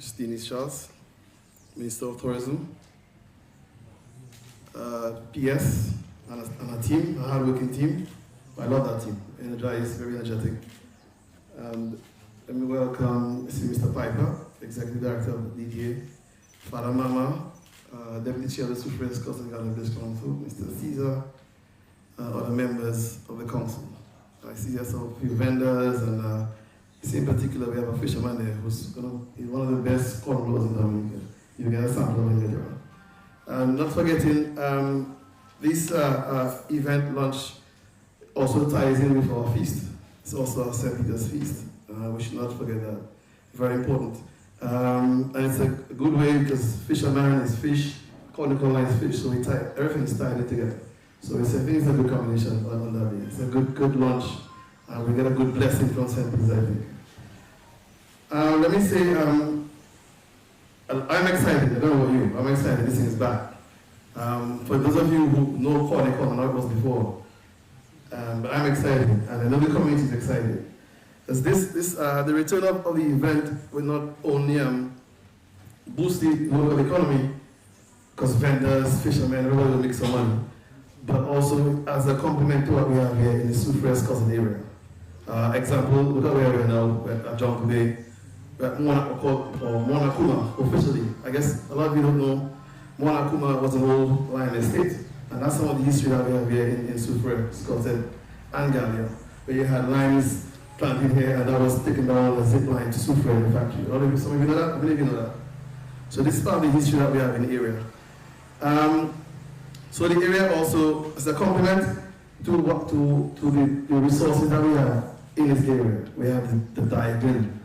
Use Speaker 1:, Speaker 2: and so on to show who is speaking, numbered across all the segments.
Speaker 1: Christine Charles, Minister of Tourism, PS, and a team, a hard-working team. I love that team, energized, very energetic. And let me welcome Mr. Piper, Executive Director of DDA, Father Mama, Deputy Chair of the Supreme Court of the English Council, Mr. Caesar, other members of the council. I see a few vendors, and in particular we have a fisherman there who's he's one of the best corn blowers in Dominica. You get a sample of it later on. Not forgetting, this event lunch also ties in with our feast. It's also a St. Peter's feast. We should not forget that. Very important. And it's a good way because fisherman is fish, Kone Kon is fish, so everything is tied together. So I think it's a good combination on that day. It's a good lunch, and we get a good blessing from St. Peter's, I think. Let me say, I'm excited. I don't know about you. I'm excited. This thing is back. For those of you who know Kone Kon, I know it was before, but I'm excited, and I know the community is excited. Because the return of the event will not only boost the local economy, because vendors, fishermen, everybody will make some money, but also as a complement to what we have here in the Sufres Cousin area. Example, look at where we are now, we're at John Bay, we're at Monakuma officially. I guess a lot of you don't know, Monakuma was an old lion estate, and that's some of the history that we have here in Sufres Cousin and Gallia, where you had lions planted here, and that was taken down a zip line to Sufre in the factory. Some of you know that? I believe you know that. So this is part of the history that we have in the area. So the area also is a complement to the resources that we have in this area. We have the diagram,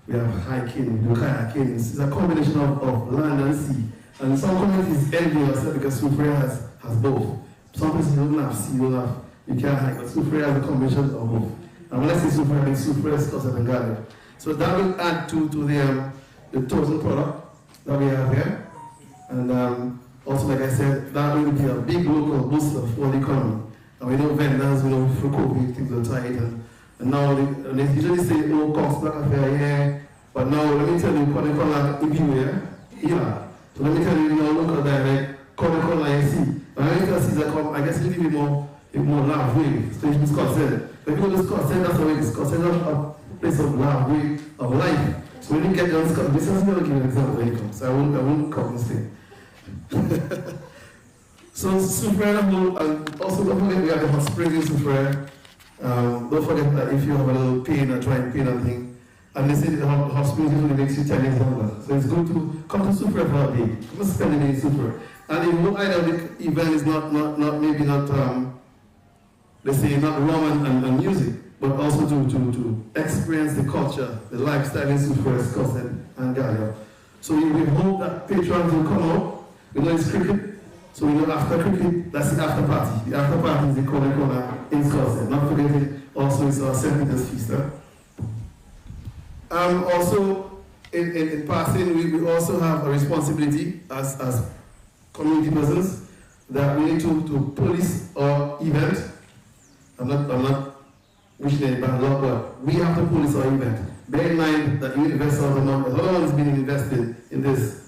Speaker 1: we have hiking, we do kayaking. It's a combination of land and sea. And some communities envy us because Sufre has both. Some places you don't have sea, you can't hike, but Sufre has a combination of both. And when I say Sufre, I mean Sufre, Scotland, and Ghana. So that will add to the tourism product that we have here. And also, like I said, that will be a big local booster for the economy. And we know vendors, we know for COVID, things are tight. And now they usually say, oh, cost black affair, yeah. But now, let me tell you, Kone Kon La Viwé, yeah. So let me tell you, local dialect, Kone Kon La Viwé. And I think Caesar come, I guess it'll give you more La Viwé, especially Scotland. If you go to Scotland, that's the way Scotland is a place of love, way of life. So when you get down to Scotland, this is never give an example when you come, so I won't come this thing. So Sufre, and also don't forget we have the hot spring in Sufre. Don't forget that if you have a little pain or joint pain or thing, and they say the hot spring usually makes you 10 days longer. So it's good to come to Sufre for a day. Come and spend the day in Sufre. And the whole idea of the event is not let's say not rum and music, but also to experience the culture, the lifestyle in Sufre, Scotland, and Gallia. So we hope that patrons will come out. We know it's cricket, so we know after cricket, that's the after party. The after party is the Kone Kon in Scotland. Not forgetting, also it's our St. Peter's feast. Also, in passing, we also have a responsibility as community persons that we need to police our event. I'm not wishing any bad luck, but we have to police our event. Bear in mind that you invest all the money, a lot of money is being invested in this.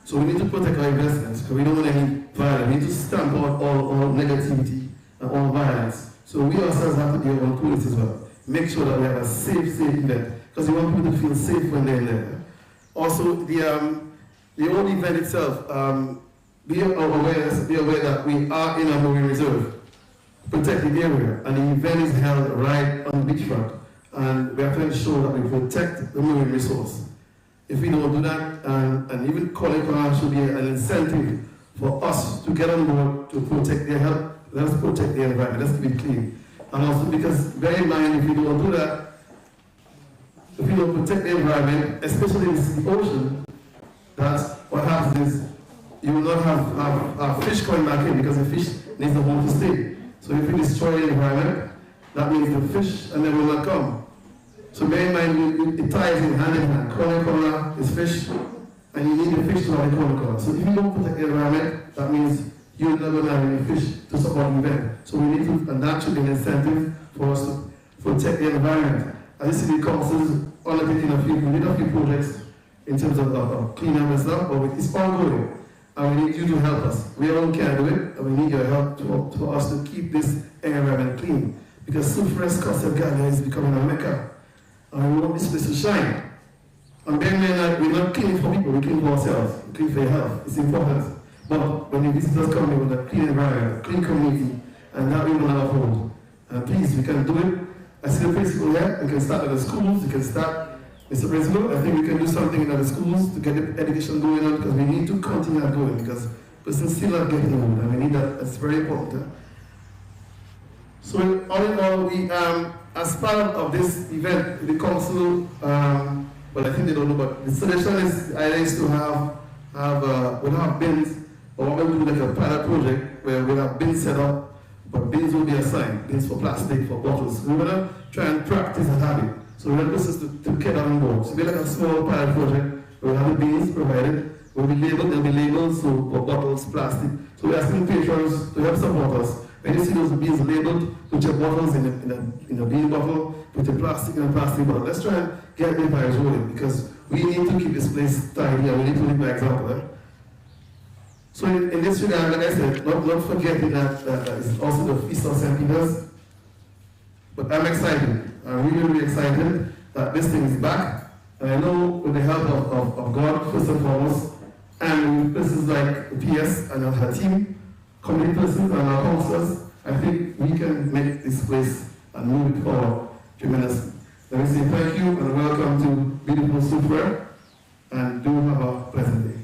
Speaker 1: So we need to protect our investments because we don't want any violence. We need to stamp out all negativity and all violence. So we ourselves have to be our own police as well. Make sure that we have a safe event because we want people to feel safe when they're in there. Also, the whole event itself, be aware that we are in a marine reserve. Protect the area, and the event is held right on the beachfront, and we have to ensure that we protect the marine resource. If we don't do that, and even Kone Kon should be an incentive for us to get on board to protect their health, let's protect the environment, let's keep it clean. And also because, bear in mind, if we don't do that, if we don't protect the environment, especially in the ocean, that's what happens is you will not have fish coming back in because the fish needs a home to stay. So if we destroy the environment, that means the fish and they will not come. So bear in mind, it ties in hand in hand. Kone Kon is fish, and you need the fish to have the Kone Kon. So if you don't protect the environment, that means you're not going to have any fish to support the event. So we need to, and that should be an incentive for us to protect the environment. As you see, the council is undertaking we did a few projects in terms of cleaning up and stuff, but it's ongoing. And we need you to help us. We alone can't do it, and we need your help for us to keep this environment clean. Because Sufres Costa Ghana is becoming a mecca. And we want this place to shine. And then we're not cleaning for people, we clean for ourselves. We clean for your health. It's important. But when the visitors come, we want a clean environment, a clean community, and that we will not uphold. And please, we can do it. I see the principal here. We can start at the schools. We can start, Mr. Principal, I think we can do something in the schools to get the education going on, because we need to continue that going, because persons still are getting old, and we need that. That's very important. So all in all, we, as part of this event, the council, well, I think they don't know, but the suggestion is to we'll have bins, or we'll do like a pilot project where we'll have bins set up, but bins will be assigned, bins for plastic, for bottles. We're gonna try and practice a habit. So we're going to get on board. So we're like a small pilot project. We'll have the bins provided. We'll be labeled, they'll be labeled, so for bottles, plastic. So we're asking patrons to help support us. When you see those bins labeled, put your bottles in a bean bottle, put your plastic in a plastic bottle. Let's try and get the virus rolling, because we need to keep this place tidy, and we need to lead by example. Eh? So in this regard, like I said, not forgetting that it's also the Feast of St. Peter's. But I'm excited. I'm really excited that this thing is back. And I know with the help of God, first and foremost, and persons like the PS and her team, community persons and our counselors, I think we can make this place and move it forward tremendously. Let me say thank you and welcome to beautiful Super, and do have a pleasant day.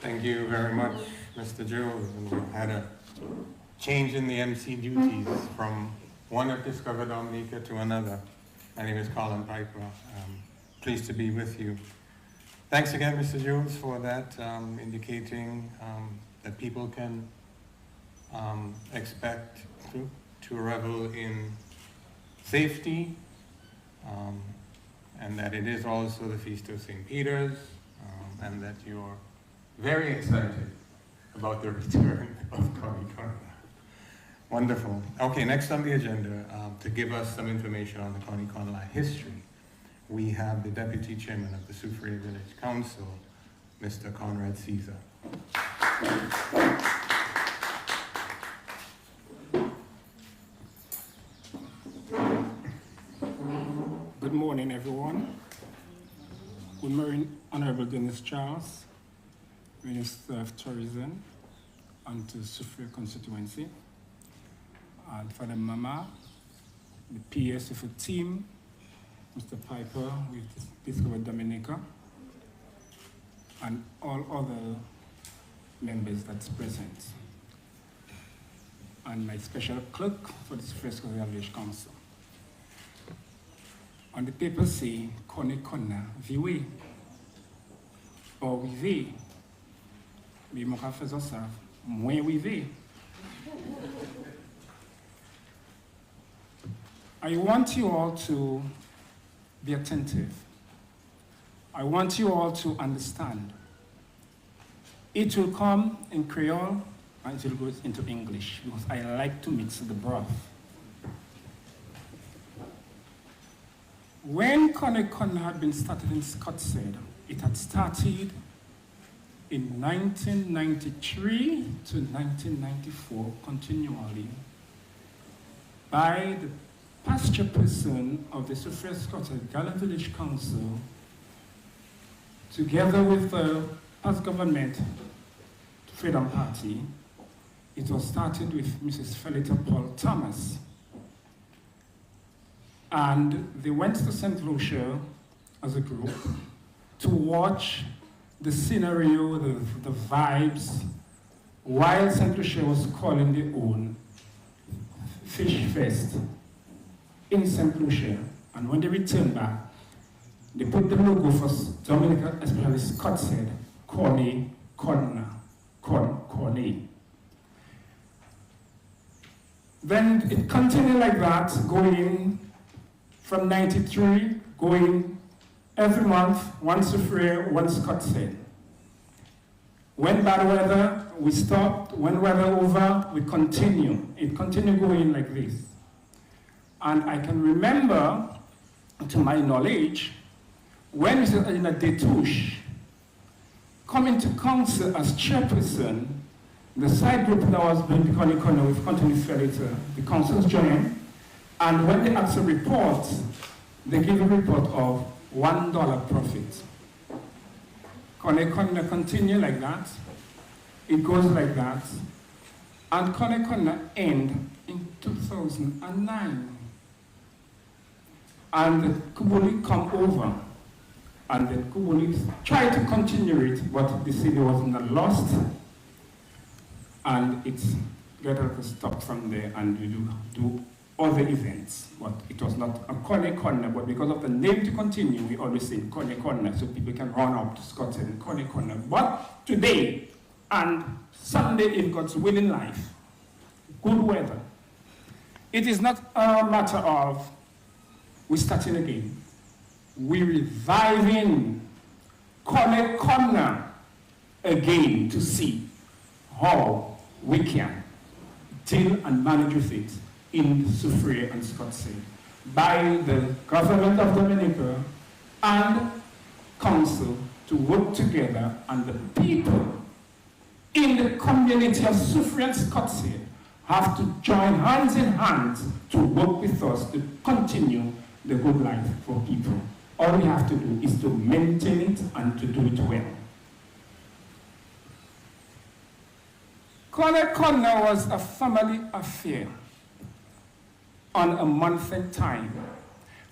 Speaker 2: Thank you very much, Mr. Jones. And we had a change in the MC duties from one of Discover Dominica to another. My name is Colin Piper. Pleased to be with you. Thanks again, Mr. Jones, for that, indicating that people can expect to revel in safety, and that it is also the Feast of St. Peter's, and that you're very excited about the return of Kone Kon. Wonderful. Okay, next on the agenda, to give us some information on the Kone Kon history, we have the Deputy Chairman of the Soufriere Village Council, Mr. Conrad Caesar.
Speaker 3: Good morning, everyone. Good morning, Honorable Dennis Charles, Minister of Tourism, and to Soufriere constituency, and for the Mama, the PS of the team, Mr. Piper with Discover Dominica, and all other members that's present, and my special clerk for the Soufriere Village Council. On the paper say, Kon La Viwé, or Vivé. Mais mon cas faisant ça, moins Vivé. I want you all to be attentive. I want you all to understand. It will come in Creole and it will go into English, because I like to mix the broth. When Kone Kon had been started in Scotland, it had started in 1993 to 1994 continually by the past chairperson of the Soufriere Scotland Gallant Village Council, together with the past government Freedom Party. It was started with Mrs. Felita Paul Thomas. And they went to St. Lucia as a group to watch the scenario, the vibes, while St. Lucia was calling their own Fish Fest in St. Lucia. And when they returned back, they put the logo for Dominica, especially Scott said, Kone Kon, Kone. Then it continued like that, going from 93, going every month, one Soufriere, one Scott said. When bad weather, we stop. When weather over, we continue. It continued going like this. And I can remember, to my knowledge, when we were in a détouche, coming to council as chairperson, the side group that was doing the Kone Kon with continuous failure, the councils joined, and when they asked a report, they gave a report of $1 profit. Kone Kon continue like that, it goes like that, and Kone Kon end in 2009. And the Kubuli come over, and the Kubuli try to continue it, but the city was not lost, and it's got to stop from there, and we do other events. But it was not a Kone Kon, but because of the name to continue, we always say Kone Kon, so people can run up to Scotland and Kone Kon. But today, and Sunday, if God's will in life, good weather, it is not a matter of we're starting again. We're reviving Kone Kon again to see how we can deal and manage with it in Soufriere and Scottsdale by the government of Dominica and council to work together, and the people in the community of Soufriere and Scottsdale have to join hands in hand to work with us to continue the good life for people. All we have to do is to maintain it and to do it well. Kone Kon was a family affair on a month in time.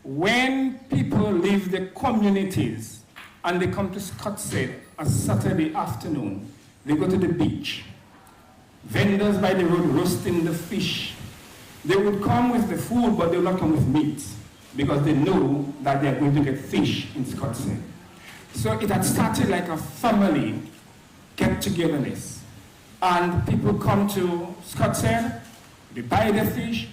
Speaker 3: When people leave the communities and they come to Scottsdale a Saturday afternoon, they go to the beach. Vendors by the road roasting the fish. They would come with the food, but they will not come with meat, because they know that they are going to get fish in Scottsdale. So it had started like a family get-togetherness. And people come to Scottsdale, they buy the fish,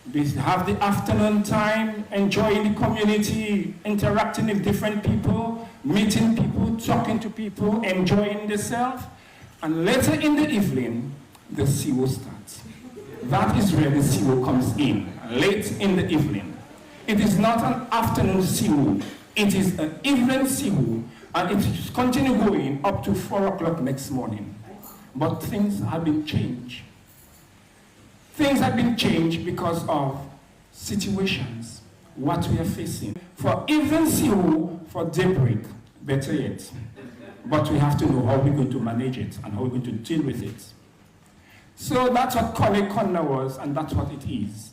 Speaker 3: they have the afternoon time, enjoying the community, interacting with different people, meeting people, talking to people, enjoying themselves. And later in the evening, the CO starts. That is where the CO comes in, late in the evening. It is not an afternoon CO, it is an evening CO, and it continues going up to 4 o'clock next morning. But things have been changed. Things have been changed because of situations, what we are facing. For evening CO, for daybreak, better yet. But we have to know how we're going to manage it and how we're going to deal with it. So that's what Kone Kon was, and that's what it is.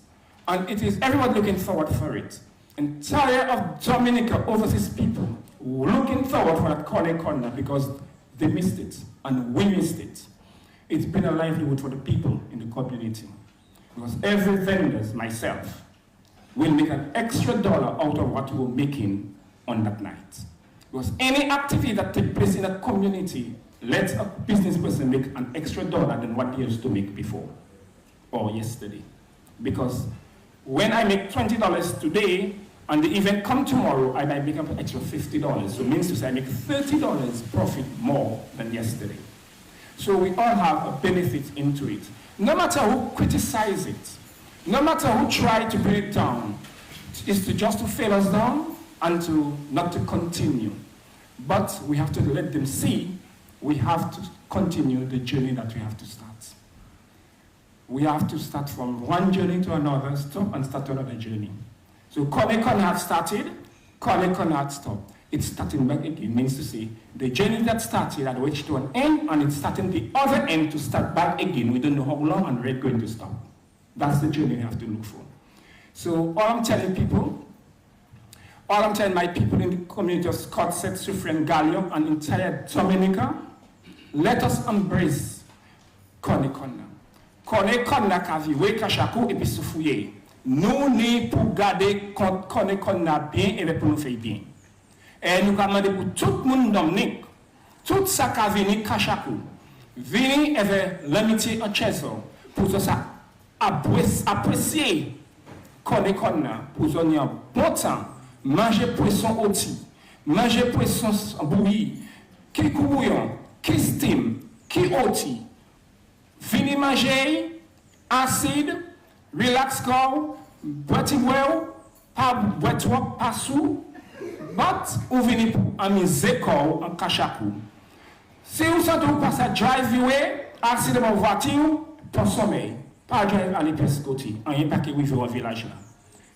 Speaker 3: And it is everyone looking forward for it. Entire of Dominica overseas people looking forward for that Kone Kon because they missed it and we missed it. It's been a livelihood for the people in the community. Because every vendor, myself, will make an extra dollar out of what we're making on that night. Because any activity that takes place in a community lets a business person make an extra dollar than what they used to make before or yesterday. Because when I make $20 today and the event come tomorrow, I might make up an extra $50. So it means to say I make $30 profit more than yesterday. So we all have a benefit into it. No matter who criticize it, no matter who try to bring it down, it's to just to fail us down and to not to continue. But we have to let them see we have to continue the journey that we have to start. We have to start from one journey to another, stop and start another journey. So Kone Kon had started, Kone Kon had stopped. It's starting back again, means to say the journey that started had reached to an end and it's starting the other end to start back again. We don't know how long and where it's going to stop. That's the journey we have to look for. So all I'm telling people, all I'm telling my people in the community of Scottsdale, Soufriere and Gallium and entire Dominica, let us embrace Kone Kon. Kone Kon La Viwé Kashaku et puis Soufriere. Nous n'y pour garder Kone Kon bien et pour nous faire bien. Et nous avons demandé pour tout le monde Dominique, tout ça qui a venu Kashaku, venir avec l'amitié en Cheso, pour ça apprécier Kone Kon pour donner un bon temps, manger poisson oti, manger poisson bouilli, qui bouillon, qui steam, ki oti, vini manje, acide, relax ko, bwati bwe, pa bwetwak pasou, but ou vini pou amize ko an kachakou. Si ou sente ou passe à drive-way, acide mon voiture, pour sommeil. Pas drive à l'épice côté, en y a pas qui vivent au village là.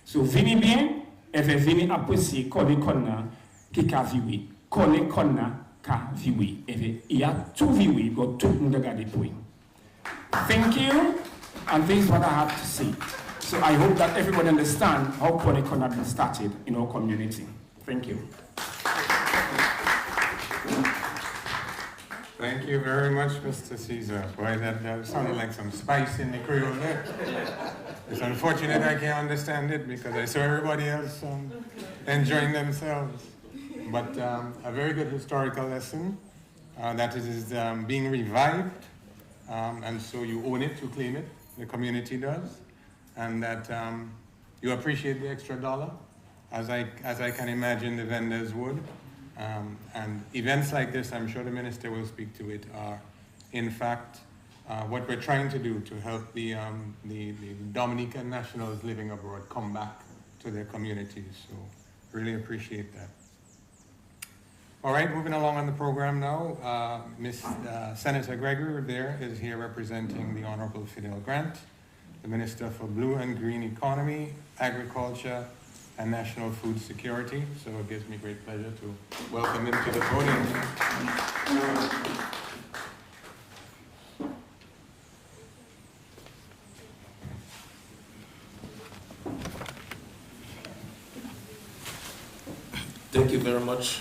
Speaker 3: Si vous venez bien, et vous venez apprécier Kone Kon qui ka viwé. Kone Kon ka viwé. Et il y a tout viwé, donc tout le monde regarde pour. Thank you, and this is what I have to say. So I hope that everyone understands how Kone Kon has been started in our community. Thank you.
Speaker 2: Thank you very much, Mr. Caesar. Boy, that sounded like some spice in the Creole there. It's unfortunate I can't understand it because I saw everybody else enjoying themselves. But a very good historical lesson that is being revived. And so you own it, you claim it, the community does. And that you appreciate the extra dollar, as I can imagine the vendors would. And events like this, I'm sure the minister will speak to it, are in fact what we're trying to do to help the Dominican nationals living abroad come back to their communities. So really appreciate that. All right, moving along on the program now. Senator Gregory there is here representing the Honorable Fidel Grant, the Minister for Blue and Green Economy, Agriculture, and National Food Security. So it gives me great pleasure to welcome him to the podium.
Speaker 4: Thank you very much,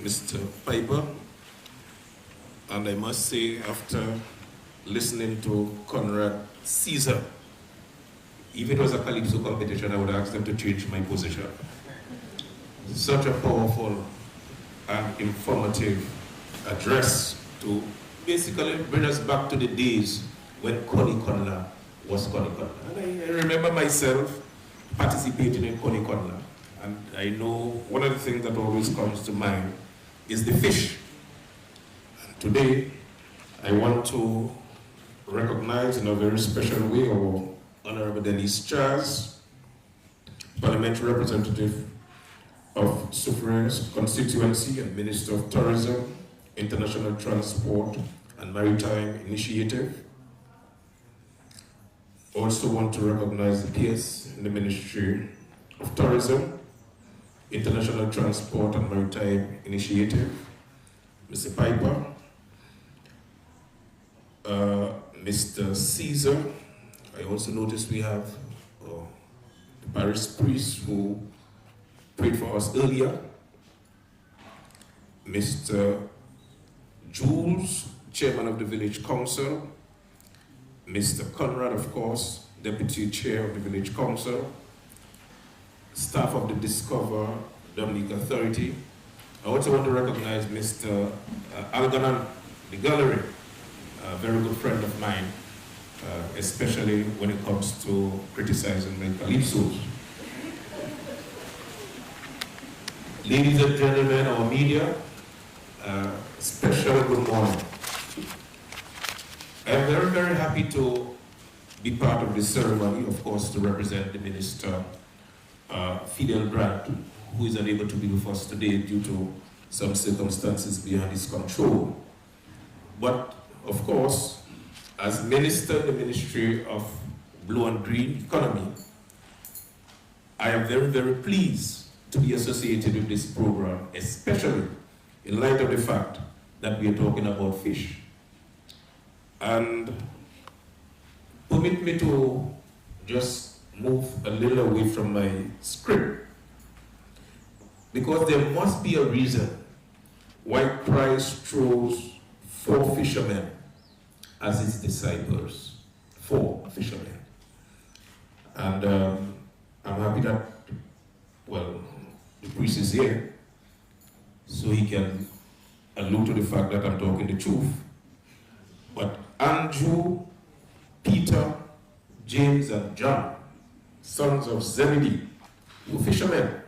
Speaker 4: Mr. Piper. And I must say, after listening to Conrad Caesar, if it was a Calypso competition, I would ask them to change my position. Such a powerful and informative address to basically bring us back to the days when Kone Kon was Kone Kon. And I remember myself participating in Kone Kon. And I know one of the things that always comes to mind is the fish. And today, I want to recognize in a very special way our Honorable Denise Charles, Parliamentary Representative of Suffragan's constituency and Minister of Tourism, International Transport and Maritime Initiative. Also want to recognize the PS in the Ministry of Tourism, International Transport and Maritime Initiative, Mr. Piper, Mr. Caesar. I also noticed we have the parish priest who prayed for us earlier, Mr. Jules, Chairman of the Village Council, Mr. Conrad, of course, Deputy Chair of the Village Council, staff of the Discover Dominic Authority. I also want to recognize Mr. Alganan, the gallery, a very good friend of mine, especially when it comes to criticizing my calypsos. Ladies and gentlemen, our media, special good morning. I'm very, very happy to be part of this ceremony, of course, to represent the Minister, Fidel Grant, who is unable to be with us today due to some circumstances beyond his control. But, of course, as Minister in the Ministry of Blue and Green Economy, I am very, very pleased to be associated with this program, especially in light of the fact that we are talking about fish. And permit me to just move a little away from my script, because there must be a reason why Christ chose 4 fishermen as his disciples. 4 fishermen. And I'm happy that, well, the priest is here, so he can allude to the fact that I'm talking the truth. But Andrew, Peter, James, and John, sons of Zebedee, were fishermen.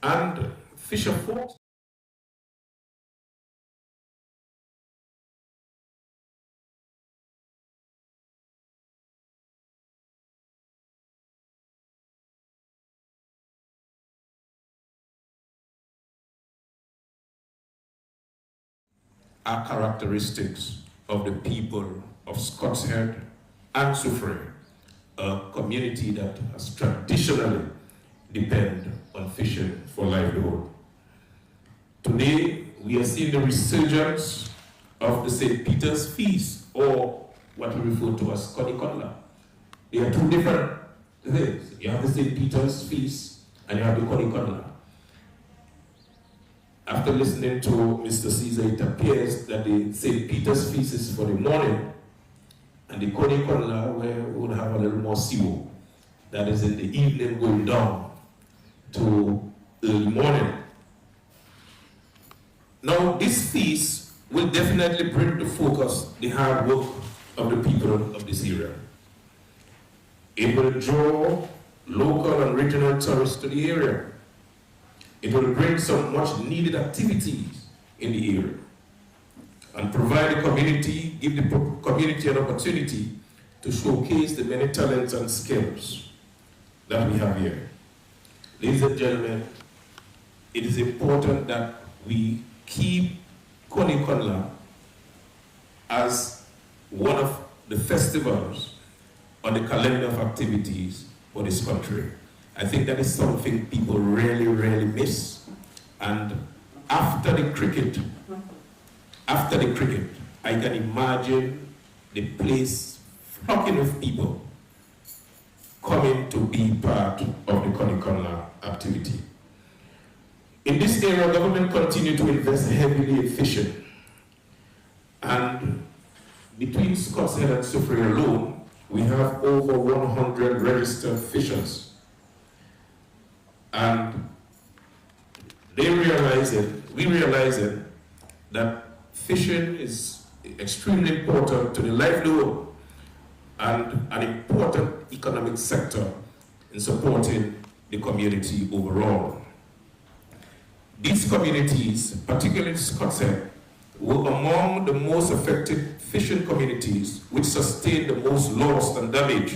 Speaker 4: And fisher folk are characteristics of the people of Scots Head and Soufrière, a community that has traditionally depended on fishing for livelihood. Today, we are seeing the resurgence of the St. Peter's feast, or what we refer to as Kone Kon. They are two different things. You have the St. Peter's feast and you have the Kone Kon. After listening to Mr. Caesar, it appears that the St. Peter's feast is for the morning, and the Kone Kon, where we would have a little more siwo, that is in the evening going down to early morning. Now, this feast will definitely bring to focus the hard work of the people of this area. It will draw local and regional tourists to the area. It will bring some much needed activities in the area and provide the community, give the community an opportunity to showcase the many talents and skills that we have here. Ladies and gentlemen, it is important that we keep Kone Kon as one of the festivals on the calendar of activities for this country. I think that is something people really, really miss. And after the cricket, I can imagine the place flocking with people coming to be part of the Kone Kon activity. In this area, government continue to invest heavily in fishing. And between Scots Head and Soufrière alone, we have over 100 registered fishers. And we realize that fishing is extremely important to the livelihood and an important economic sector in supporting the community overall. These communities, particularly Scots Head, were among the most affected fishing communities which sustained the most loss and damage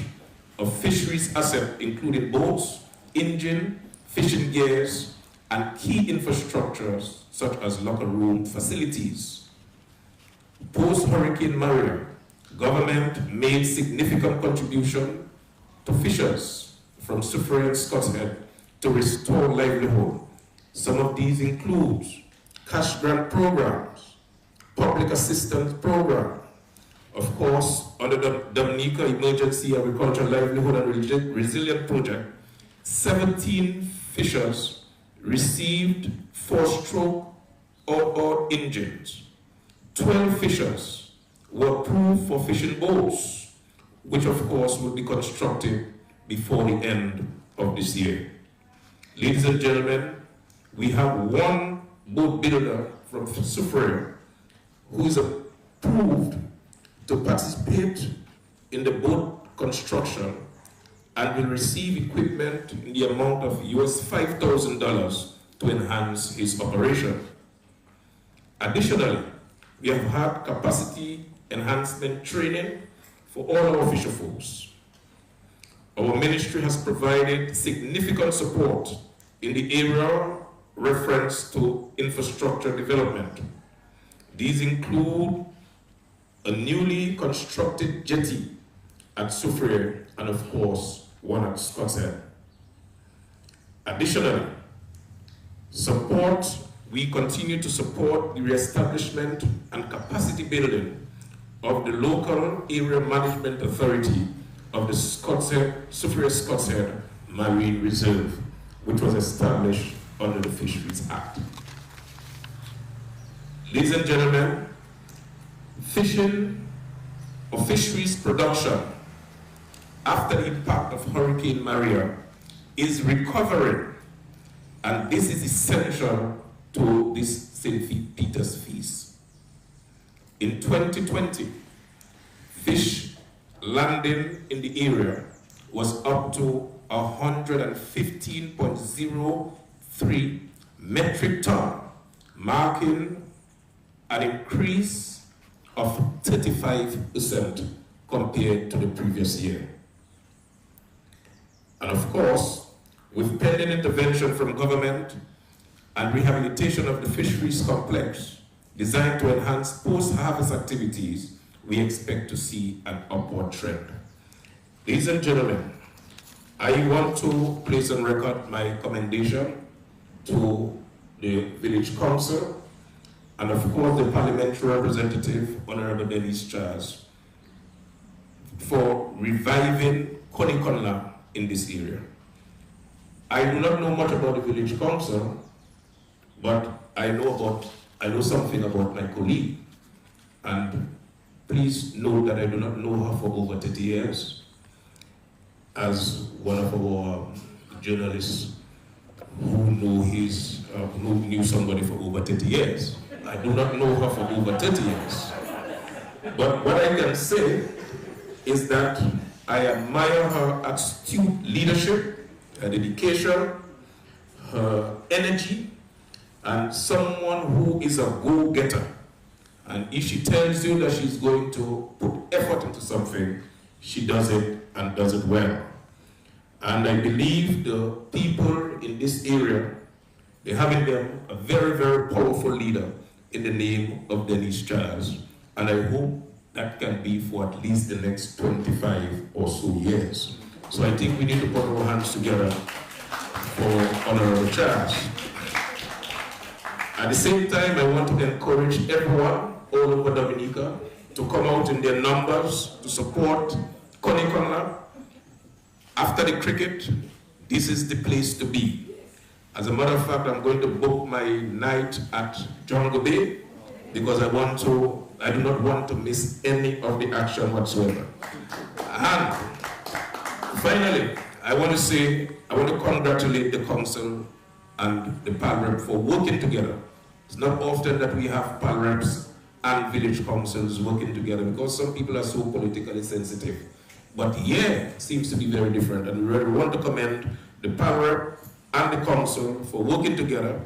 Speaker 4: of fisheries assets, including boats, engine, fishing gears, and key infrastructures such as locker room facilities. Post-Hurricane Maria, government made significant contribution to fishers from Soufrière and Scots Head to restore livelihood. Some of these include cash grant programs, public assistance program. Of course, under the Dominica Emergency Agricultural Livelihood and Resilient Project, 17 fishers received 4-stroke outboard engines. 12 fishers were approved for fishing boats, which of course will be constructed before the end of this year. Ladies and gentlemen, we have one boat builder from Soufrière who is approved to participate in the boat construction and will receive equipment in the amount of $5,000 to enhance his operation. Additionally, we have had capacity enhancement training for all our fisher folks. Our ministry has provided significant support in the area reference to infrastructure development. These include a newly constructed jetty at Soufrière and of course one at Scots Head. Additionally, we continue to support the re-establishment and capacity building of the local area management authority of the Soufrière Scots Head Marine Reserve, which was established under the Fisheries Act. Ladies and gentlemen, fishing or fisheries production after the impact of Hurricane Maria is recovering, and this is essential to this St. Peter's feast. In 2020, fish landing in the area was up to 115.03 metric ton, marking an increase of 35% compared to the previous year. And of course, with pending intervention from government and rehabilitation of the fisheries complex, designed to enhance post-harvest activities, we expect to see an upward trend. Ladies and gentlemen, I want to place on record my commendation to the Village Council and of course the Parliamentary Representative, Honorable Denise Charles, for reviving Kone Kon in this area. I do not know much about the Village Council, but I know something about my colleague. And please note that I do not know her for over 30 years. As one of our journalists who knew somebody for over 30 years. I do not know her for over 30 years. But what I can say is that I admire her astute leadership, her dedication, her energy, and someone who is a go-getter. And if she tells you that she's going to put effort into something, she does it and does it well. And I believe the people in this area, they have in them a very, very powerful leader in the name of Denise Charles. And I hope that can be for at least the next 25 or so years. So I think we need to put our hands together for Honorable Charles. At the same time, I want to encourage everyone all over Dominica to come out in their numbers to support Kone Kon. After the cricket, this is the place to be. As a matter of fact, I'm going to book my night at Jungle Bay because I do not want to miss any of the action whatsoever. And finally, I want to congratulate the council and the PALREP for working together. It's not often that we have PALREPs and village councils working together because some people are so politically sensitive. But here seems to be very different, and we really want to commend the PALREP and the council for working together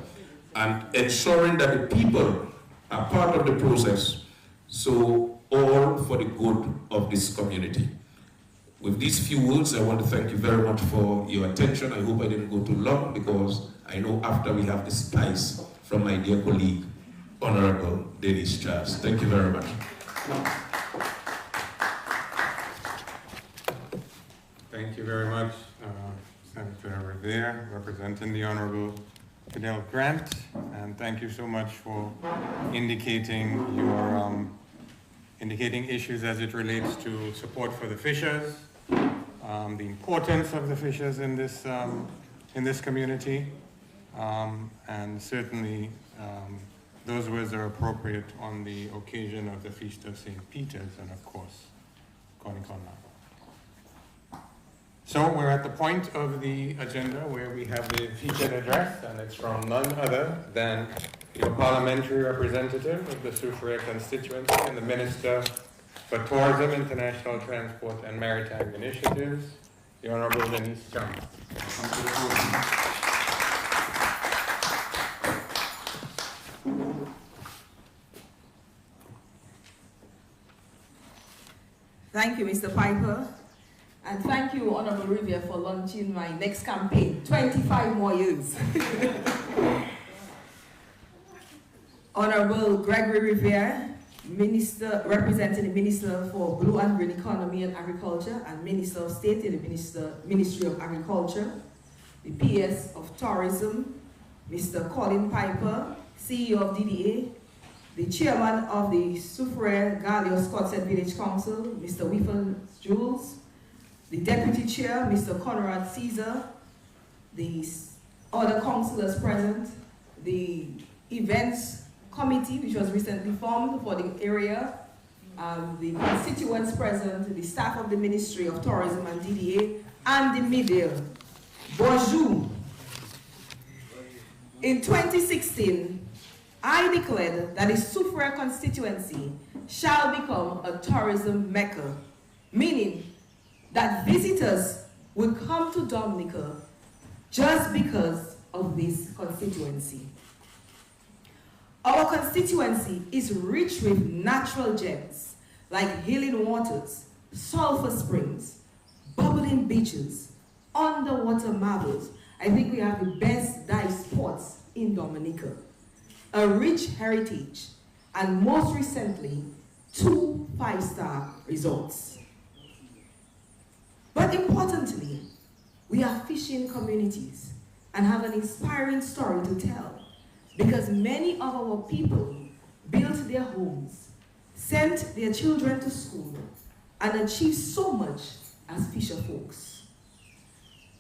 Speaker 4: and ensuring that the people are part of the process, so all for the good of this community. With these few words, I want to thank you very much for your attention. I hope I didn't go too long because I know after we have the spice from my dear colleague, Honorable Denise Charles. Thank you very much.
Speaker 2: Thank you very much, Senator Rivera, representing the Honorable Fidel Grant, and thank you so much for indicating issues as it relates to support for the fishers, the importance of the fishers in this community, and certainly those words are appropriate on the occasion of the Feast of St. Peter's and of course, Kone Kon. So we're at the point of the agenda where we have the featured address, and it's from none other than your parliamentary representative of the Soufriere constituency and the Minister for Tourism, International Transport and Maritime Initiatives, the Honorable Denise Charles.
Speaker 5: Thank you, Mr. Piper. And thank you, Honorable Riviere, for launching my next campaign, 25 more years. Honorable Gregory Riviere, Minister, representing the Minister for Blue and Green Economy and Agriculture and Minister of State in the Ministry of Agriculture, the PS of Tourism, Mr. Colin Piper, CEO of DDA, the Chairman of the Soufriere Gallios Scottshead Village Council, Mr. Whiffle Jules, the Deputy Chair, Mr. Conrad Caesar, the other councillors present, the Events Committee, which was recently formed for the area, the constituents present, the staff of the Ministry of Tourism and DDA, and the media. Bonjour. In 2016, I declared that the Soufriere constituency shall become a tourism mecca, meaning that visitors will come to Dominica just because of this constituency. Our constituency is rich with natural gems like healing waters, sulfur springs, bubbling beaches, underwater marvels. I think we have the best dive spots in Dominica. A rich heritage and most recently, 2 5-star resorts. But importantly, we are fishing communities and have an inspiring story to tell, because many of our people built their homes, sent their children to school, and achieved so much as fisher folks.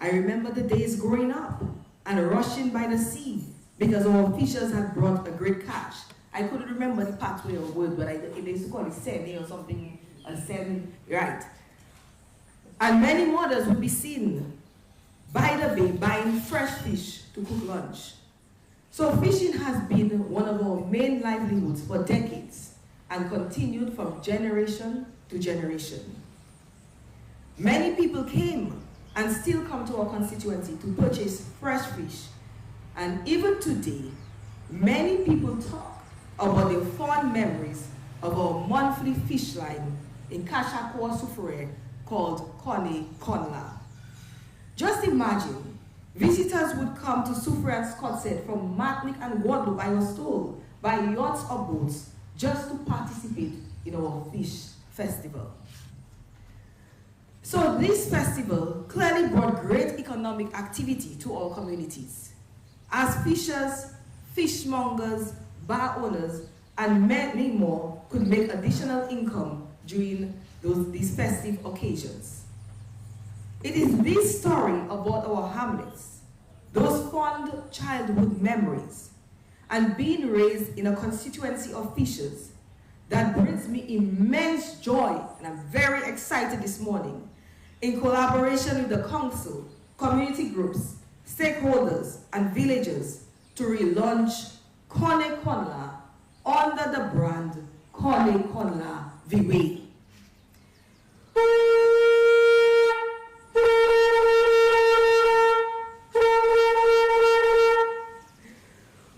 Speaker 5: I remember the days growing up and rushing by the sea because our fishers had brought a great catch. I couldn't remember the pathway or word, but they used to call it sene or something, right. And many mothers would be seen by the bay buying fresh fish to cook lunch. So fishing has been one of our main livelihoods for decades and continued from generation to generation. Many people came and still come to our constituency to purchase fresh fish. And even today, many people talk about the fond memories of our monthly fish line in Kashakwa Sufure called Kone Kon. Just imagine, visitors would come to Sufure and Scottshead from Matlick and Guadeloupe, I was told, by yachts or boats just to participate in our fish festival. So this festival clearly brought great economic activity to our communities, as fishers, fishmongers, bar owners, and many more could make additional income during these festive occasions. It is this story about our hamlets, those fond childhood memories, and being raised in a constituency of fishers that brings me immense joy, and I'm very excited this morning, in collaboration with the council, community groups, stakeholders, and villagers to relaunch Kone Kon under the brand Kon La Viwé.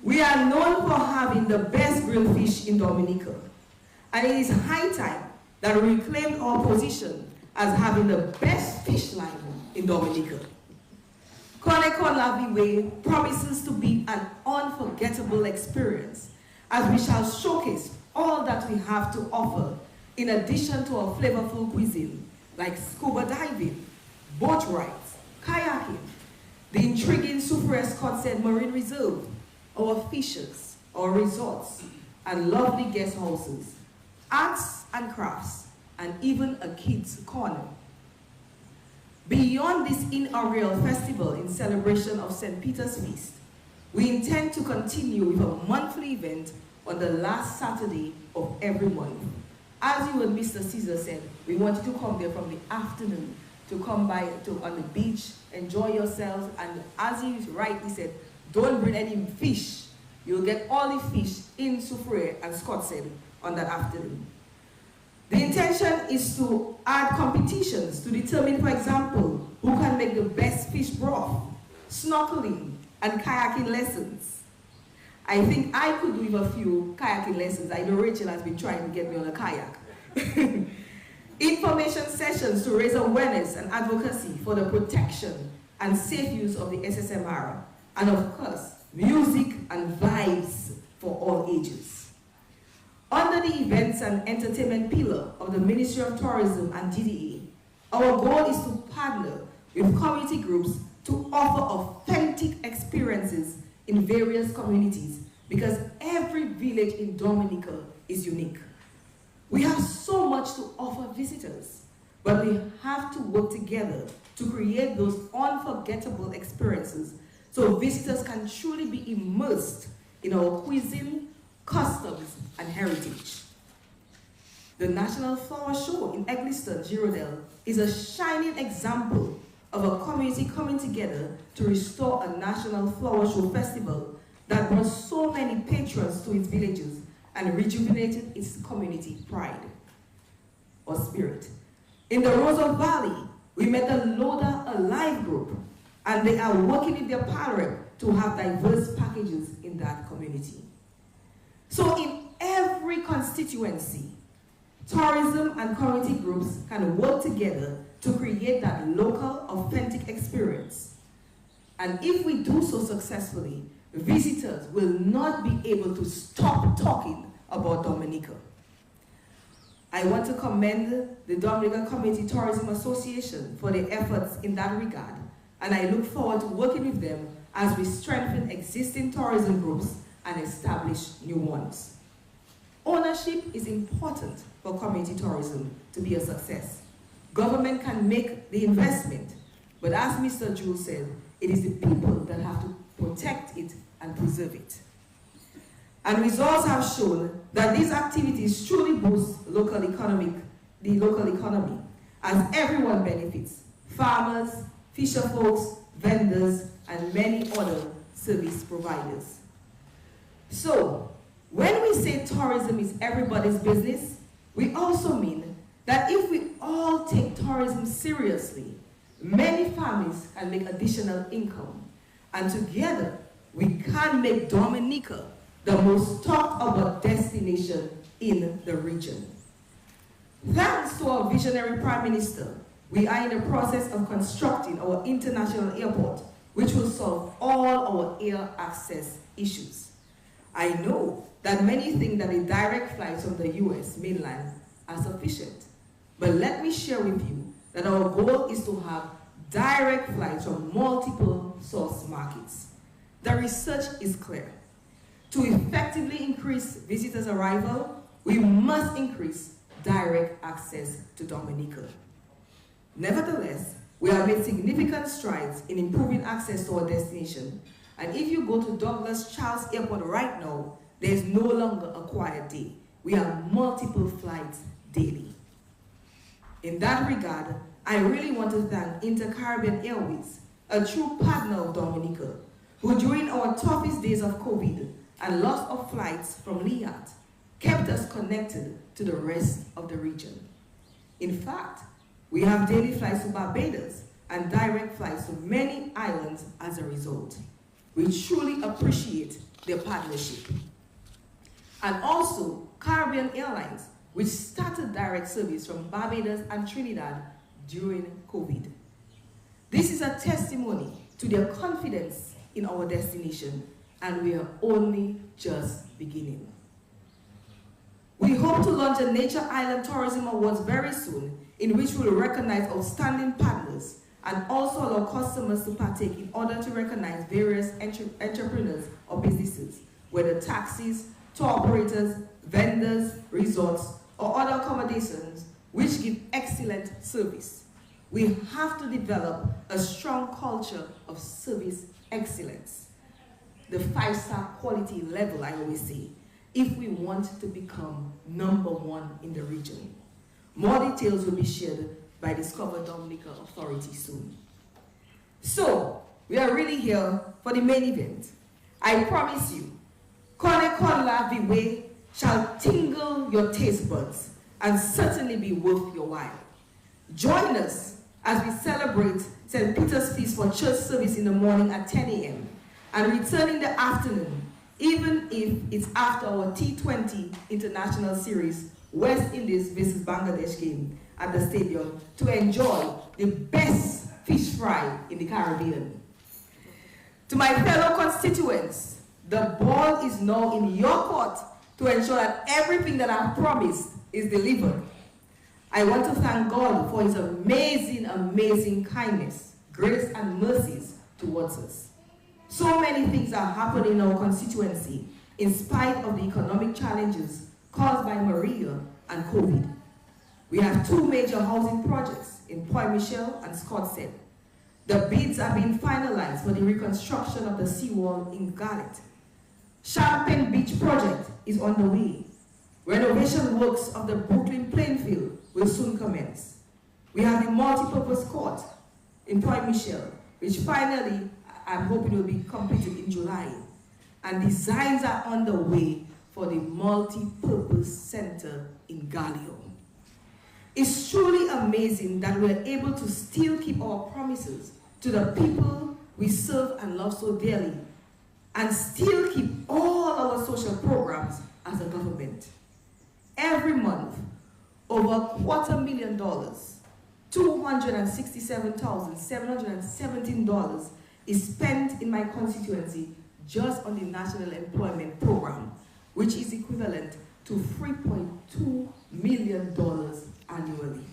Speaker 5: We are known for having the best grilled fish in Dominica, and it is high time that we reclaim our position as having the best fish line in Dominica. Kon La Viwé promises to be an unforgettable experience, as we shall showcase all that we have to offer in addition to our flavorful cuisine like scuba diving, boat rides, kayaking, the intriguing Sufure Scottshead Marine Reserve, our fishers, our resorts, and lovely guest houses, arts and crafts, and even a kids' corner. Beyond this inaugural festival in celebration of St. Peter's Feast, we intend to continue with a monthly event on the last Saturday of every month. As you and Mr. Caesar said, we want you to come there from the afternoon to come by on the beach, enjoy yourselves, and as he rightly said, don't bring any fish. You'll get all the fish in Sufure and Scottshead on that afternoon. The intention is to add competitions to determine, for example, who can make the best fish broth, snorkeling, and kayaking lessons. I think I could do with a few kayaking lessons. I know Rachel has been trying to get me on a kayak. Information sessions to raise awareness and advocacy for the protection and safe use of the SSMR. And of course, music and vibes for all ages. Under the events and entertainment pillar of the Ministry of Tourism and DDA, our goal is to partner with community groups to offer authentic experiences in various communities, because every village in Dominica is unique. We have so much to offer visitors, but we have to work together to create those unforgettable experiences so visitors can truly be immersed in our cuisine, customs, and heritage. The National Flower Show in Egliston, Girondale, is a shining example of a community coming together to restore a National Flower Show festival that brought so many patrons to its villages and rejuvenated its community pride or spirit. In the Rosa Valley, we met the Loda Alive group, and they are working with their parent to have diverse packages in that community. So in every constituency, tourism and community groups can work together to create that local, authentic experience. And if we do so successfully, visitors will not be able to stop talking about Dominica. I want to commend the Dominica Community Tourism Association for their efforts in that regard, and I look forward to working with them as we strengthen existing tourism groups and establish new ones. Ownership is important for community tourism to be a success. Government can make the investment, but as Mr. Jules said, it is the people that have to protect it and preserve it. And results have shown that these activities truly boost the local economy, as everyone benefits: farmers, fisher folks, vendors, and many other service providers. So, when we say tourism is everybody's business, we also mean that if we all take tourism seriously, many families can make additional income, and together we can make Dominica the most talked about destination in the region. Thanks to our visionary Prime Minister, we are in the process of constructing our international airport, which will solve all our air access issues. I know that many think that the direct flights from the US mainland are sufficient, but let me share with you that our goal is to have direct flights from multiple source markets. The research is clear. To effectively increase visitors' arrival, we must increase direct access to Dominica. Nevertheless, we have made significant strides in improving access to our destination, and if you go to Douglas Charles Airport right now, there is no longer a quiet day. We have multiple flights daily. In that regard, I really want to thank Inter-Caribbean Airways, a true partner of Dominica, who during our toughest days of COVID and loss of flights from Liat, kept us connected to the rest of the region. In fact, we have daily flights to Barbados and direct flights to many islands as a result. We truly appreciate their partnership. And also, Caribbean Airlines, which started direct service from Barbados and Trinidad during COVID. This is a testimony to their confidence in our destination, and we are only just beginning. We hope to launch a Nature Island Tourism Awards very soon, in which we will recognize outstanding partners and also allow customers to partake in order to recognize various entrepreneurs or businesses, whether taxis, tour operators, vendors, resorts, or other accommodations which give excellent service. We have to develop a strong culture of service excellence, the 5-star quality level, I always say, if we want to become #1 in the region. More details will be shared by Discover Dominica Authority soon. So, we are really here for the main event. I promise you, Kon La Viwé shall tingle your taste buds and certainly be worth your while. Join us as we celebrate St. Peter's Feast for church service in the morning at 10 a.m. and return in the afternoon, even if it's after our T20 International Series West Indies vs Bangladesh game at the stadium to enjoy the best fish fry in the Caribbean. To my fellow constituents, the ball is now in your court to ensure that everything that I've promised is delivered. I want to thank God for his amazing, amazing kindness, grace, and mercies towards us. So many things are happening in our constituency in spite of the economic challenges caused by Maria and COVID. We have 2 major housing projects in Point Michel and Scottsdale. The bids are being finalized for the reconstruction of the seawall in Garlet. Champagne Beach project is on the way. Renovation works of the Brooklyn Plainfield will soon commence. We have the multi-purpose court in Point Michel, which finally I'm hoping will be completed in July. And designs are on the way for the multi-purpose center in Galileo. It's truly amazing that we're able to still keep our promises to the people we serve and love so dearly, and still keep all our social programs as a government. Every month, over $250,000, $267,717 is spent in my constituency just on the National Employment Program, which is equivalent to $3.2 million annually.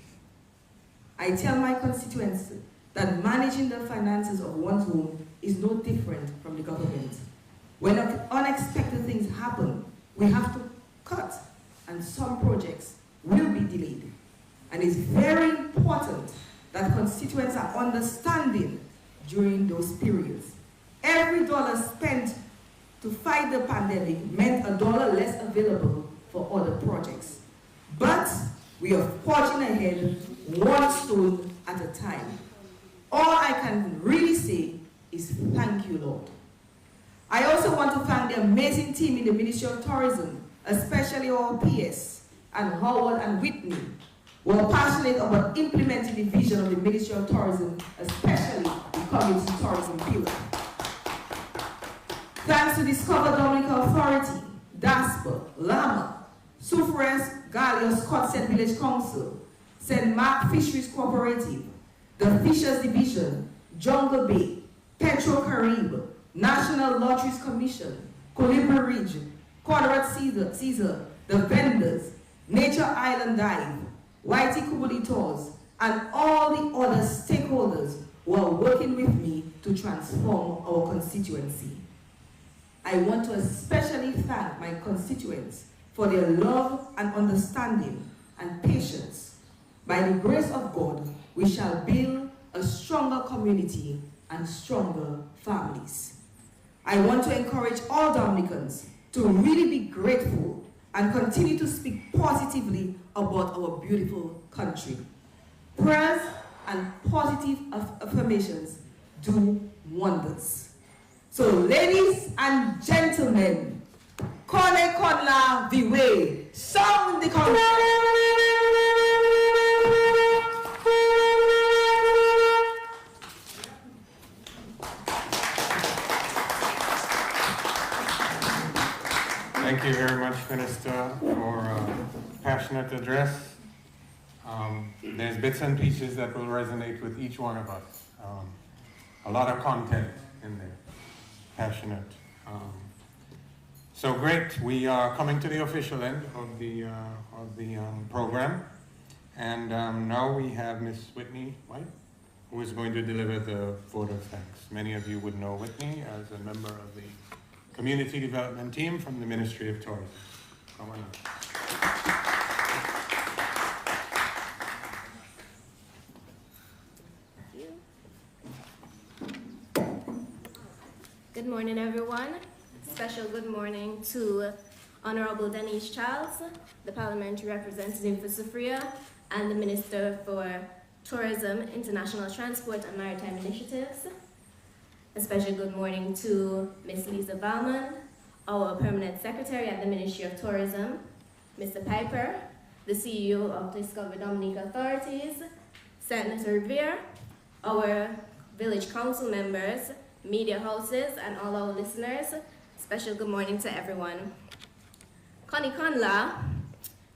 Speaker 5: I tell my constituents that managing the finances of one's home is no different from the government. When unexpected things happen, we have to cut, and some projects will be delayed. And it's very important that constituents are understanding during those periods. Every dollar spent to fight the pandemic meant $1 less available for other projects. But we are forging ahead one stone at a time. All I can really say is thank you, Lord. I also want to thank the amazing team in the Ministry of Tourism, especially our PS, and Howard and Whitney, who are passionate about implementing the vision of the Ministry of Tourism, especially the community tourism pillar. Thanks to Discover Dominica Authority, DASPA, LAMA, Soufres Gallia Scott St. Village Council, St. Mark Fisheries Cooperative, the Fishers Division, Jungle Bay, Petro Carib, National Lotteries Commission, Colibri Ridge, Quadrat Caesar, the vendors, Nature Island Dive, Whitey Kubuli Tours, and all the other stakeholders who are working with me to transform our constituency. I want to especially thank my constituents for their love and understanding and patience. By the grace of God, we shall build a stronger community and stronger families. I want to encourage all Dominicans to really be grateful and continue to speak positively about our beautiful country. Prayers and positive affirmations do wonders. So ladies and gentlemen, Kone Kon La Viwé, sound the country.
Speaker 2: Thank you very much, Minister, for a passionate address. There's bits and pieces that will resonate with each one of us. A lot of content in there, passionate. So great, we are coming to the official end of the program. And now we have Miss Whitney White, who is going to deliver the vote of thanks. Many of you would know Whitney as a member of the Community Development Team from the Ministry of Tourism. Come on up.
Speaker 6: Good morning, everyone. Special good morning to Honorable Denise Charles, the Parliamentary Representative for Soufriya, and the Minister for Tourism, International Transport and Maritime Initiatives. A special good morning to Ms. Lisa Baumann, our Permanent Secretary at the Ministry of Tourism, Mr. Piper, the CEO of Discover Dominica Authorities, Senator Revere, our Village Council members, media houses, and all our listeners. Special good morning to everyone. Kone Kon La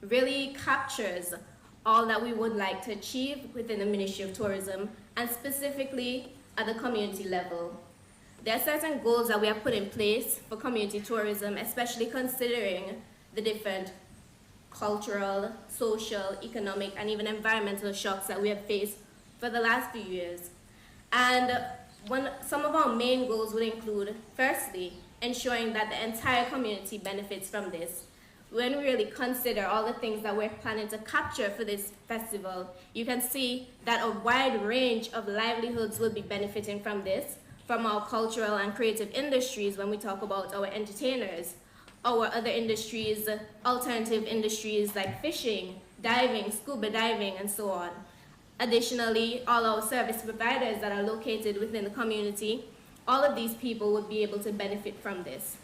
Speaker 6: really captures all that we would like to achieve within the Ministry of Tourism, and specifically at the community level. There are certain goals that we have put in place for community tourism, especially considering the different cultural, social, economic, and even environmental shocks that we have faced for the last few years. And some of our main goals would include, firstly, ensuring that the entire community benefits from this. When we really consider all the things that we're planning to capture for this festival, you can see that a wide range of livelihoods will be benefiting from this, from our cultural and creative industries when we talk about our entertainers, our other industries, alternative industries like fishing, diving, scuba diving, and so on. Additionally, all our service providers that are located within the community, all of these people would be able to benefit from this.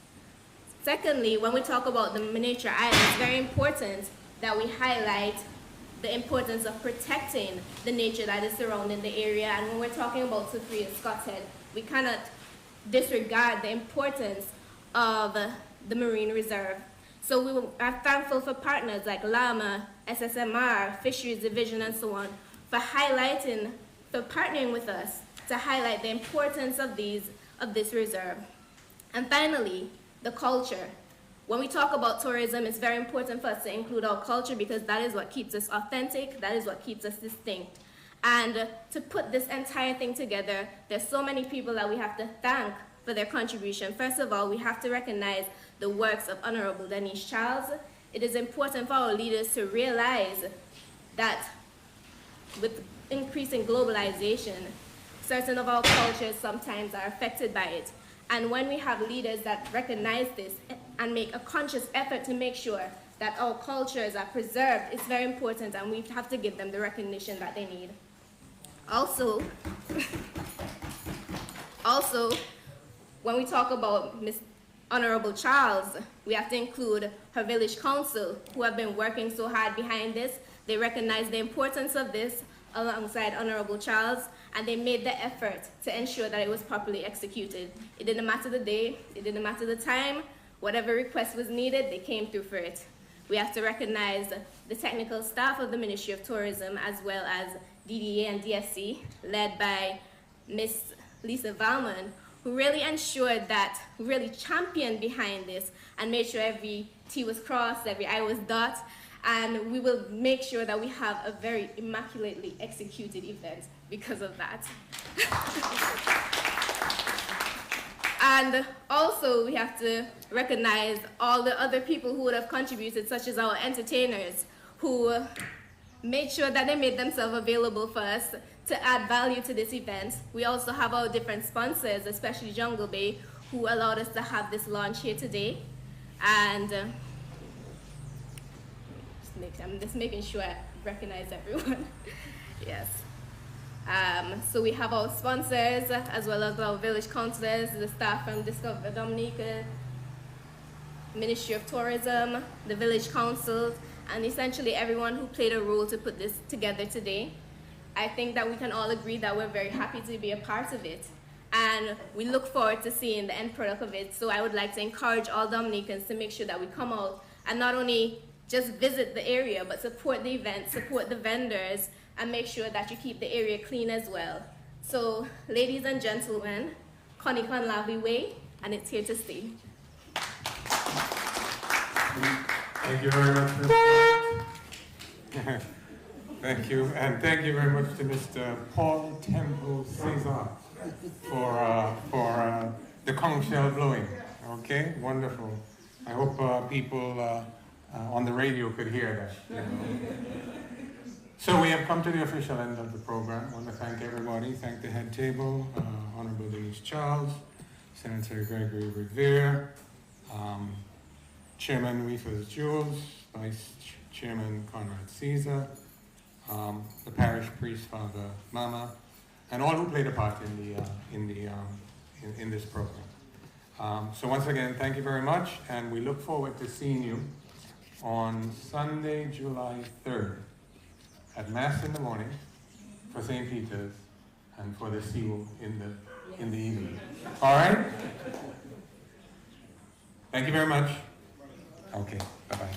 Speaker 6: Secondly, when we talk about the miniature island, it's very important that we highlight the importance of protecting the nature that is surrounding the area. And when we're talking about Soufriya Scott's Head, we cannot disregard the importance of the Marine Reserve. So we are thankful for partners like LAMA, SSMR, Fisheries Division, and so on, for partnering with us to highlight the importance of this reserve. And finally, the culture. when we talk about tourism, it's very important for us to include our culture because that is what keeps us authentic, that is what keeps us distinct. And to put this entire thing together, there's so many people that we have to thank for their contribution. First of all, we have to recognize the works of Honorable Denise Charles. It is important for our leaders to realize that with increasing globalization, certain of our cultures sometimes are affected by it. And when we have leaders that recognize this and make a conscious effort to make sure that our cultures are preserved, it's very important, and we have to give them the recognition that they need. Also, when we talk about Miss Honorable Charles, we have to include her village council, who have been working so hard behind this. They recognize the importance of this alongside Honorable Charles, and they made the effort to ensure that it was properly executed. It didn't matter the day, it didn't matter the time, whatever request was needed, they came through for it. We have to recognize the technical staff of the Ministry of Tourism, as well as DDA and DFC, led by Miss Lisa Valmon, who really ensured that, who really championed behind this and made sure every T was crossed, every I was dotted, and we will make sure that we have a very immaculately executed event because of that. And also we have to recognize all the other people who would have contributed, such as our entertainers, who made sure that they made themselves available for us to add value to this event. We also have our different sponsors, especially Jungle Bay, who allowed us to have this launch here today. And I'm just making sure I recognize everyone. Yes. So we have our sponsors, as well as our village councillors, the staff from Discover Dominica, Ministry of Tourism, the village council, and essentially everyone who played a role to put this together today. I think that we can all agree that we're very happy to be a part of it, and we look forward to seeing the end product of it. So I would like to encourage all Dominicans to make sure that we come out and not only just visit the area, but support the event, support the vendors, and make sure that you keep the area clean as well. So, ladies and gentlemen, Kone Kon La Viwé, and it's here to stay.
Speaker 2: Thank you very much, Mr. Thank you, and thank you very much to Mr. Paul Temple Cesar for the conch shell blowing. Okay, wonderful. I hope people on the radio could hear that. You know. So we have come to the official end of the program. I want to thank everybody. Thank the head table, Honorable Denise Charles, Senator Gregory Revere, Chairman Reefers Jules, Vice Chairman Conrad Caesar, the parish priest, Father Mama, and all who played a part in this program. So once again, thank you very much, and we look forward to seeing you on Sunday, July 3rd, at Mass in the morning for St. Peter's and for the seal in the evening. All right? Thank you very much. Okay, bye-bye.